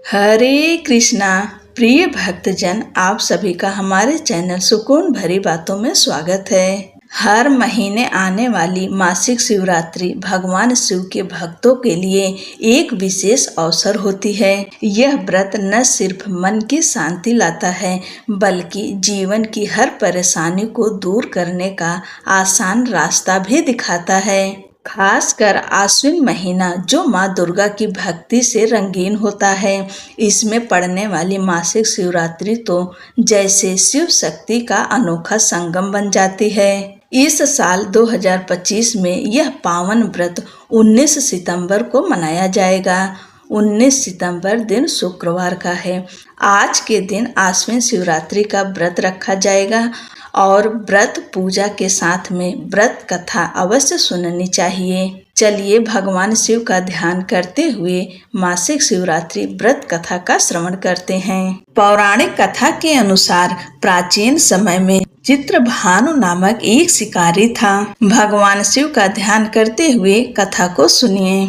हरे कृष्णा। प्रिय भक्तजन, आप सभी का हमारे चैनल सुकून भरी बातों में स्वागत है। हर महीने आने वाली मासिक शिवरात्रि भगवान शिव के भक्तों के लिए एक विशेष अवसर होती है। यह व्रत न सिर्फ मन की शांति लाता है, बल्कि जीवन की हर परेशानी को दूर करने का आसान रास्ता भी दिखाता है। खासकर आश्विन महीना जो माँ दुर्गा की भक्ति से रंगीन होता है, इसमें पड़ने वाली मासिक शिवरात्रि तो जैसे शिव शक्ति का अनोखा संगम बन जाती है। इस साल 2025 में यह पावन व्रत 19 सितंबर को मनाया जाएगा। 19 सितंबर दिन शुक्रवार का है। आज के दिन आश्विन शिवरात्रि का व्रत रखा जाएगा और व्रत पूजा के साथ में व्रत कथा अवश्य सुननी चाहिए। चलिए भगवान शिव का ध्यान करते हुए मासिक शिवरात्रि व्रत कथा का श्रवण करते हैं। पौराणिक कथा के अनुसार प्राचीन समय में चित्रभानु नामक एक शिकारी था। भगवान शिव का ध्यान करते हुए कथा को सुनिए।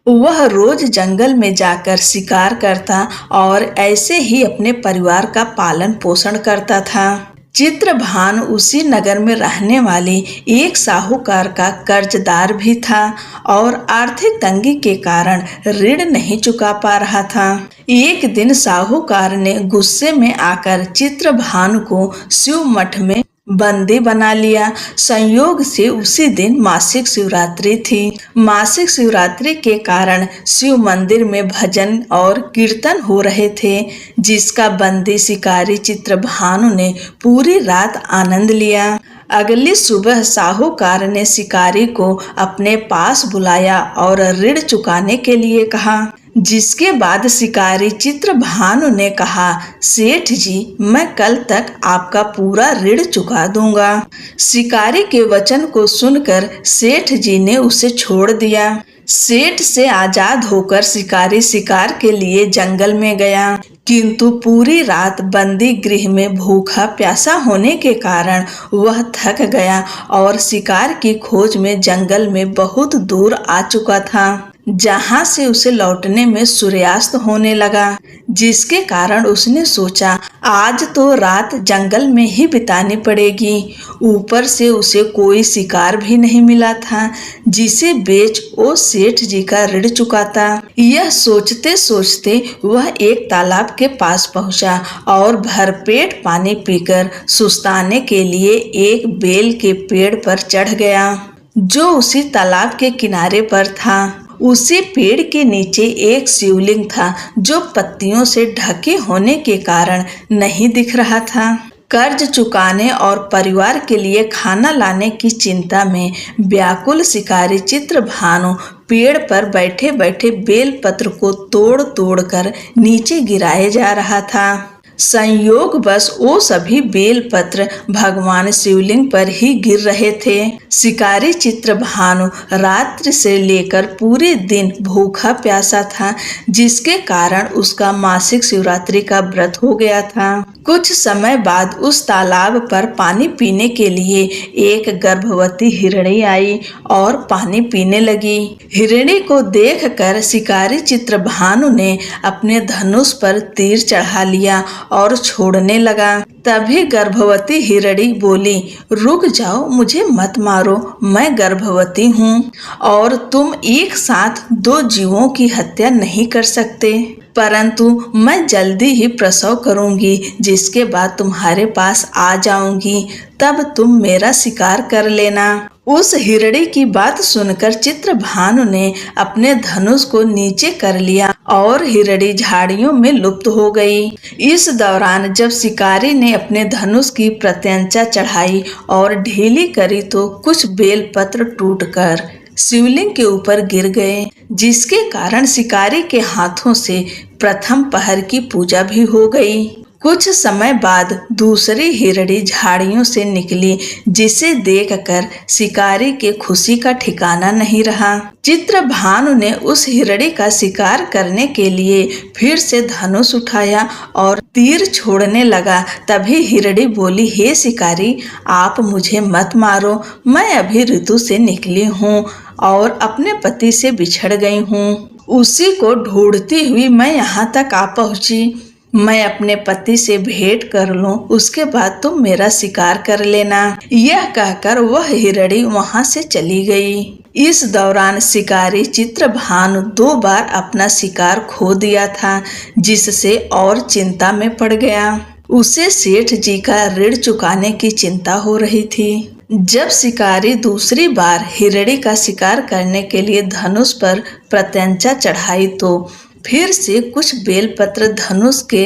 वह रोज जंगल में जाकर शिकार करता और ऐसे ही अपने परिवार का पालन पोषण करता था। चित्रभानु उसी नगर में रहने वाले एक साहूकार का कर्जदार भी था और आर्थिक तंगी के कारण ऋण नहीं चुका पा रहा था। एक दिन साहूकार ने गुस्से में आकर चित्रभानु को शिव मठ में बंदी बना लिया। संयोग से उसी दिन मासिक शिवरात्रि थी। मासिक शिवरात्रि के कारण शिव मंदिर में भजन और कीर्तन हो रहे थे, जिसका बंदी शिकारी चित्रभानु ने पूरी रात आनंद लिया। अगली सुबह साहूकार ने शिकारी को अपने पास बुलाया और ऋण चुकाने के लिए कहा, जिसके बाद शिकारी चित्रभानु ने कहा, सेठ जी, मैं कल तक आपका पूरा ऋण चुका दूंगा। शिकारी के वचन को सुनकर सेठ जी ने उसे छोड़ दिया। सेठ से आजाद होकर शिकारी शिकार के लिए जंगल में गया, किंतु पूरी रात बंदी गृह में भूखा प्यासा होने के कारण वह थक गया और शिकार की खोज में जंगल में बहुत दूर आ चुका था, जहां से उसे लौटने में सूर्यास्त होने लगा, जिसके कारण उसने सोचा आज तो रात जंगल में ही बितानी पड़ेगी। ऊपर से उसे कोई शिकार भी नहीं मिला था जिसे बेच वो सेठ जी का ऋण चुकाता। यह सोचते सोचते वह एक तालाब के पास पहुंचा और भरपेट पानी पीकर सुस्ताने के लिए एक बेल के पेड़ पर चढ़ गया, जो उसी तालाब के किनारे पर था। उसी पेड़ के नीचे एक शिवलिंग था, जो पत्तियों से ढके होने के कारण नहीं दिख रहा था। कर्ज चुकाने और परिवार के लिए खाना लाने की चिंता में व्याकुल शिकारी चित्रभानु पेड़ पर बैठे बैठे बेलपत्र को तोड़ तोड़ कर नीचे गिराए जा रहा था। संयोगवश वो सभी बेलपत्र भगवान शिवलिंग पर ही गिर रहे थे। शिकारी चित्रभानु रात्रि से लेकर पूरे दिन भूखा प्यासा था, जिसके कारण उसका मासिक शिवरात्रि का व्रत हो गया था। कुछ समय बाद उस तालाब पर पानी पीने के लिए एक गर्भवती हिरणी आई और पानी पीने लगी। हिरणी को देखकर शिकारी चित्रभानु ने अपने धनुष पर तीर चढ़ा लिया और छोड़ने लगा। तभी गर्भवती हिरणी बोली, रुक जाओ, मुझे मत मारो, मैं गर्भवती हूँ और तुम एक साथ दो जीवों की हत्या नहीं कर सकते, परंतु मैं जल्दी ही प्रसव करूंगी, जिसके बाद तुम्हारे पास आ जाऊंगी, तब तुम मेरा शिकार कर लेना। उस हिरणी की बात सुनकर चित्रभानु ने अपने धनुष को नीचे कर लिया और हिरणी झाड़ियों में लुप्त हो गई। इस दौरान जब शिकारी ने अपने धनुष की प्रत्यंचा चढ़ाई और ढीली करी तो कुछ बेलपत्र टूटकर शिवलिंग के ऊपर गिर गए, जिसके कारण शिकारी के हाथों से प्रथम पहर की पूजा भी हो गई। कुछ समय बाद दूसरी हिरणी झाड़ियों से निकली, जिसे देखकर शिकारी के खुशी का ठिकाना नहीं रहा। चित्रभानु ने उस हिरणी का शिकार करने के लिए फिर से धनुष उठाया और तीर छोड़ने लगा। तभी हिरणी बोली, हे शिकारी, आप मुझे मत मारो, मैं अभी ऋतु से निकली हूँ और अपने पति से बिछड़ गई हूँ। उसी को ढूंढती हुई मैं यहाँ तक आ पहुंची। मैं अपने पति से भेंट कर लूं, उसके बाद तुम मेरा शिकार कर लेना। यह कहकर वह हिरणी वहां से चली गई। इस दौरान शिकारी चित्रभानु 2 बार अपना शिकार खो दिया था, जिससे और चिंता में पड़ गया। उसे सेठ जी का ऋण चुकाने की चिंता हो रही थी। जब शिकारी दूसरी बार हिरणी का शिकार करने के लिए धनुष पर प्रत्यंचा चढ़ाई तो फिर से कुछ बेलपत्र धनुष के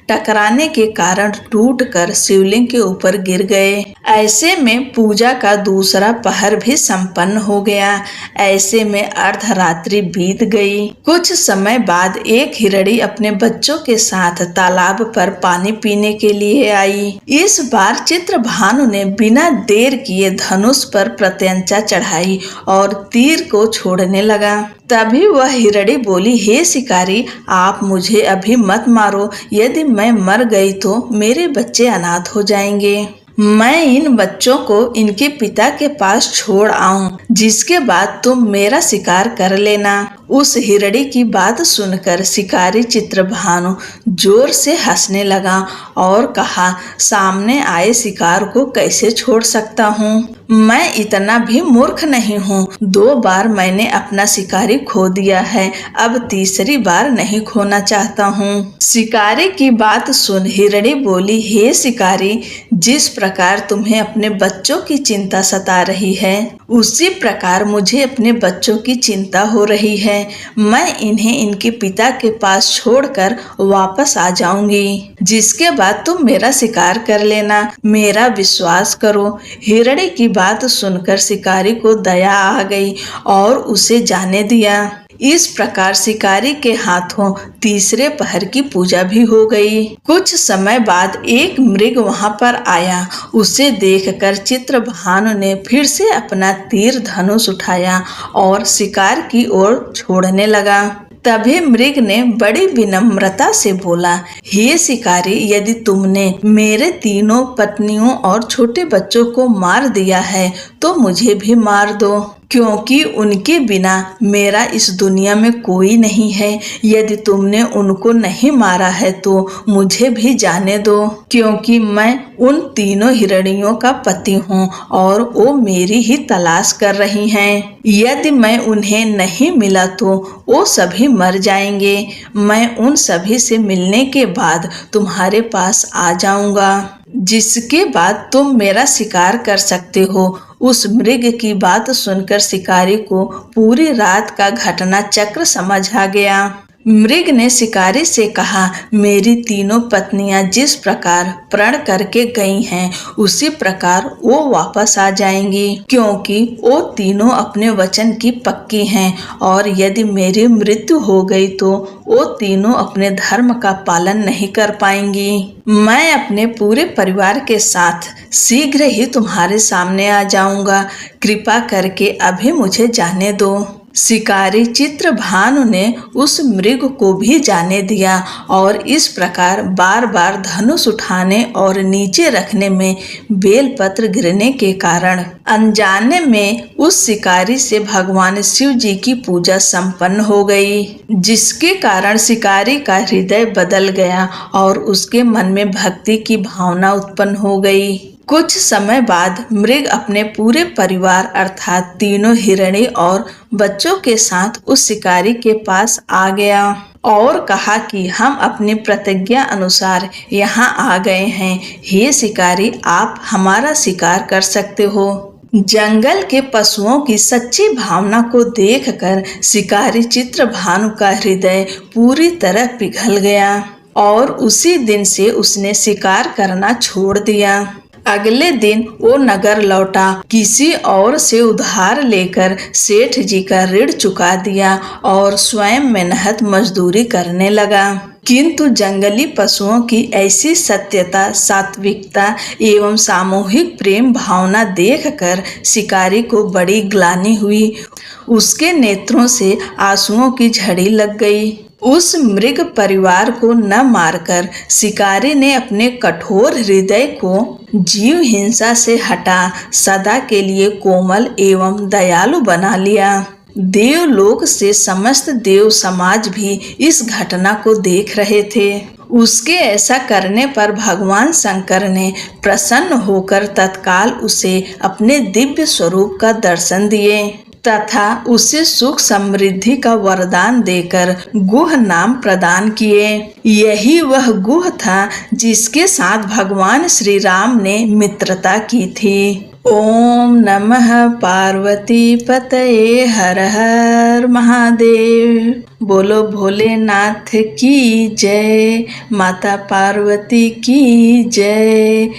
टकराने के कारण टूटकर शिवलिंग के ऊपर गिर गए। ऐसे में पूजा का दूसरा पहर भी संपन्न हो गया। ऐसे में अर्धरात्रि बीत गई। कुछ समय बाद एक हिरणी अपने बच्चों के साथ तालाब पर पानी पीने के लिए आई। इस बार चित्रभानु ने बिना देर किए धनुष पर प्रत्यंचा चढ़ाई और तीर को छोड़ने लगा। तभी वह हिरणी बोली, हे शिकारी, आप मुझे अभी मत मारो। यदि मैं मर गई तो मेरे बच्चे अनाथ हो जाएंगे। मैं इन बच्चों को इनके पिता के पास छोड़ आऊं, जिसके बाद तुम मेरा शिकार कर लेना। उस हिरणी की बात सुनकर शिकारी चित्रभानु जोर से हंसने लगा और कहा, सामने आए शिकार को कैसे छोड़ सकता हूँ? मैं इतना भी मूर्ख नहीं हूँ। 2 बार मैंने अपना शिकारी खो दिया है, अब तीसरी बार नहीं खोना चाहता हूँ। शिकारी की बात सुन हिरणी बोली, हे शिकारी, जिस प्रकार तुम्हें अपने बच्चों की चिंता सता रही है, उसी प्रकार मुझे अपने बच्चों की चिंता हो रही है। मैं इन्हें इनके पिता के पास छोड़कर वापस आ जाऊंगी, जिसके बाद तुम मेरा शिकार कर लेना। मेरा विश्वास करो। हिरणी की बात सुनकर शिकारी को दया आ गई और उसे जाने दिया। इस प्रकार शिकारी के हाथों तीसरे पहर की पूजा भी हो गई। कुछ समय बाद एक मृग वहां पर आया। उसे देखकर चित्रभानु ने फिर से अपना तीर धनुष उठाया और शिकार की ओर छोड़ने लगा। तभी मृग ने बड़ी विनम्रता से बोला, हे शिकारी, यदि तुमने मेरे 3 पत्नियों और छोटे बच्चों को मार दिया है तो मुझे भी मार दो, क्योंकि उनके बिना मेरा इस दुनिया में कोई नहीं है। यदि तुमने उनको नहीं मारा है तो मुझे भी जाने दो, क्योंकि मैं उन 3 हिरणियों का पति हूँ और वो मेरी ही तलाश कर रही हैं। यदि मैं उन्हें नहीं मिला तो वो सभी मर जाएंगे। मैं उन सभी से मिलने के बाद तुम्हारे पास आ जाऊंगा, जिसके बाद तुम मेरा शिकार कर सकते हो। उस मृग की बात सुनकर शिकारी को पूरी रात का घटना चक्र समझ आ गया। मृग ने शिकारी से कहा, मेरी 3 पत्नियां जिस प्रकार प्रण करके गई हैं, उसी प्रकार वो वापस आ जाएंगी, क्योंकि वो तीनों अपने वचन की पक्की हैं। और यदि मेरी मृत्यु हो गई तो वो तीनों अपने धर्म का पालन नहीं कर पाएंगी। मैं अपने पूरे परिवार के साथ शीघ्र ही तुम्हारे सामने आ जाऊंगा। कृपा करके अभी मुझे जाने दो। शिकारी चित्रभानु ने उस मृग को भी जाने दिया और इस प्रकार बार बार धनुष उठाने और नीचे रखने में बेलपत्र गिरने के कारण अनजाने में उस शिकारी से भगवान शिव जी की पूजा संपन्न हो गई, जिसके कारण शिकारी का हृदय बदल गया और उसके मन में भक्ति की भावना उत्पन्न हो गई। कुछ समय बाद मृग अपने पूरे परिवार अर्थात 3 हिरणी और बच्चों के साथ उस शिकारी के पास आ गया और कहा कि हम अपनी प्रतिज्ञा अनुसार यहाँ आ गए हैं। हे शिकारी, आप हमारा शिकार कर सकते हो। जंगल के पशुओं की सच्ची भावना को देखकर शिकारी चित्रभानु का हृदय पूरी तरह पिघल गया और उसी दिन से उसने शिकार करना छोड़ दिया। अगले दिन वो नगर लौटा, किसी और से उधार लेकर सेठ जी का ऋण चुका दिया और स्वयं मेहनत मजदूरी करने लगा। किंतु जंगली पशुओं की ऐसी सत्यता, सात्विकता एवं सामूहिक प्रेम भावना देखकर शिकारी को बड़ी ग्लानि हुई। उसके नेत्रों से आंसुओं की झड़ी लग गई। उस मृग परिवार को न मारकर शिकारी ने अपने कठोर हृदय को जीव हिंसा से हटा सदा के लिए कोमल एवं दयालु बना लिया। देवलोक से समस्त देव समाज भी इस घटना को देख रहे थे। उसके ऐसा करने पर भगवान शंकर ने प्रसन्न होकर तत्काल उसे अपने दिव्य स्वरूप का दर्शन दिए तथा उसे सुख समृद्धि का वरदान देकर गुह नाम प्रदान किए। यही वह गुह था जिसके साथ भगवान श्री राम ने मित्रता की थी। ओम नमः पार्वती पतये हर हर महादेव। बोलो भोलेनाथ की जय, माता पार्वती की जय।